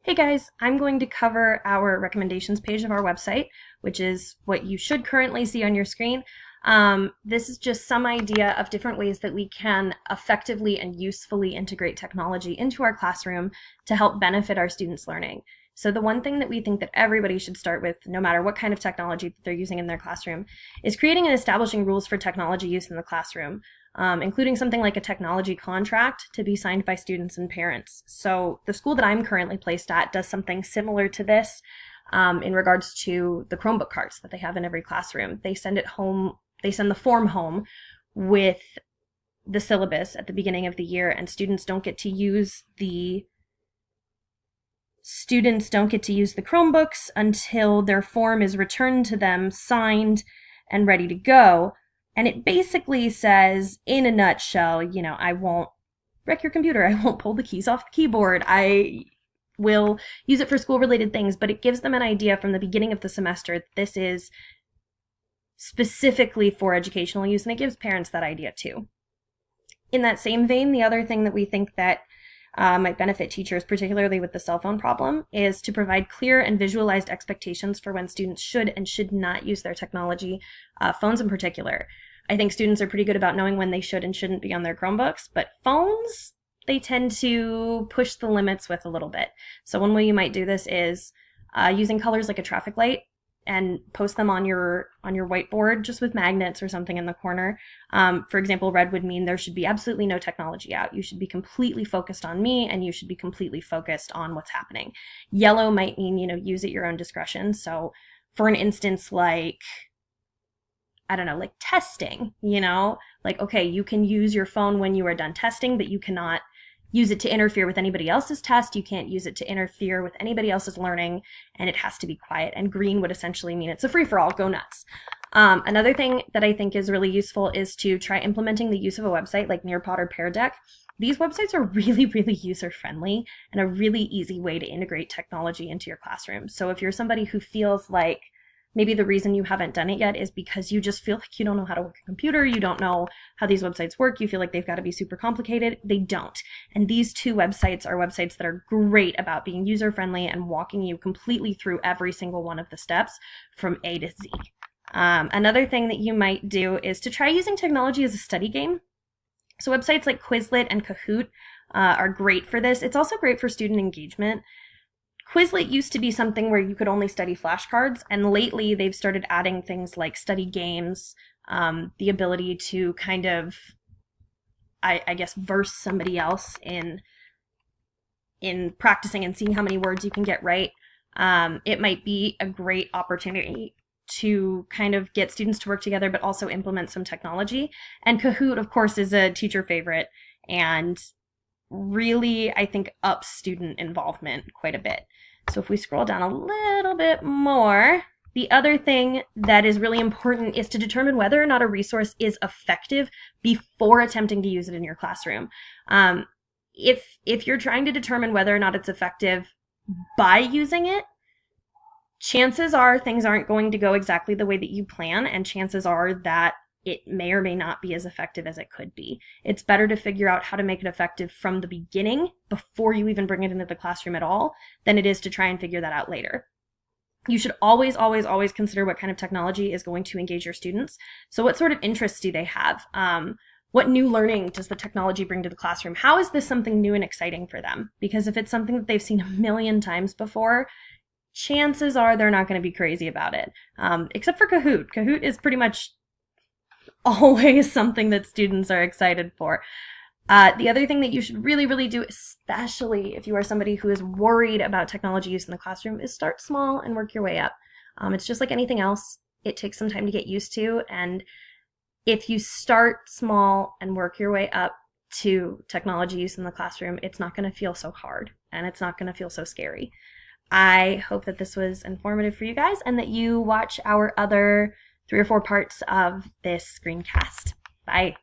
Hey guys, I'm going to cover our recommendations page of our website, which is what you should currently see on your screen. This is just some idea of different ways that we can effectively and usefully integrate technology into our classroom to help benefit our students' learning. So the one thing that we think that everybody should start with, no matter what kind of technology that they're using in their classroom, is creating and establishing rules for technology use in the classroom, including something like a technology contract to be signed by students and parents. So the school that I'm currently placed at does something similar to this in regards to the Chromebook carts that they have in every classroom. They send it home, they send the form home with the syllabus at the beginning of the year, and students don't get to use the Chromebooks until their form is returned to them, signed, and ready to go. And it basically says, in a nutshell, I won't wreck your computer, I won't pull the keys off the keyboard, I will use it for school-related things, but it gives them an idea from the beginning of the semester that this is specifically for educational use, and it gives parents that idea too. In that same vein, the other thing that we think that might benefit teachers, particularly with the cell phone problem, is to provide clear and visualized expectations for when students should and should not use their technology, phones in particular. I think students are pretty good about knowing when they should and shouldn't be on their Chromebooks, but phones, they tend to push the limits with a little bit. So one way you might do this is using colors like a traffic light and post them on your whiteboard just with magnets or something in the corner. For example, red would mean there should be absolutely no technology out. You should be completely focused on me, and you should be completely focused on what's happening. Yellow might mean, use at your own discretion. So for an instance, like, I don't know, like testing, like, okay, you can use your phone when you are done testing, but you cannot use it to interfere with anybody else's test. You can't use it to interfere with anybody else's learning, and it has to be quiet. And green would essentially mean it's a free-for-all, go nuts. Another thing that I think is really useful is to try implementing the use of a website like Nearpod or Pear Deck. These websites are really, really user-friendly and a really easy way to integrate technology into your classroom. So if you're somebody who feels like maybe the reason you haven't done it yet is because you just feel like you don't know how to work a computer, you don't know how these websites work, you feel like they've got to be super complicated, they don't. And these two websites are websites that are great about being user-friendly and walking you completely through every single one of the steps from A to Z. Another thing that you might do is to try using technology as a study game. So websites like Quizlet and Kahoot are great for this. It's also great for student engagement. Quizlet used to be something where you could only study flashcards, and lately they've started adding things like study games, the ability to kind of, I guess, verse somebody else in practicing and seeing how many words you can get right. It might be a great opportunity to kind of get students to work together, but also implement some technology. And Kahoot, of course, is a teacher favorite, and really, I think, ups student involvement quite a bit. So if we scroll down a little bit more, the other thing that is really important is to determine whether or not a resource is effective before attempting to use it in your classroom. If you're trying to determine whether or not it's effective by using it, chances are things aren't going to go exactly the way that you plan, and chances are that it may or may not be as effective as it could be. It's better to figure out how to make it effective from the beginning before you even bring it into the classroom at all than it is to try and figure that out later. You should always, always, always consider what kind of technology is going to engage your students. So what sort of interests do they have? What new learning does the technology bring to the classroom? How is this something new and exciting for them? Because if it's something that they've seen a million times before, chances are they're not going to be crazy about it. Except for Kahoot. Kahoot is pretty much always something that students are excited for. The other thing that you should really, really do, especially if you are somebody who is worried about technology use in the classroom, is start small and work your way up. It's just like anything else. It takes some time to get used to, and if you start small and work your way up to technology use in the classroom, it's not going to feel so hard, and it's not going to feel so scary. I hope that this was informative for you guys, and that you watch our other 3 or 4 parts of this screencast. Bye.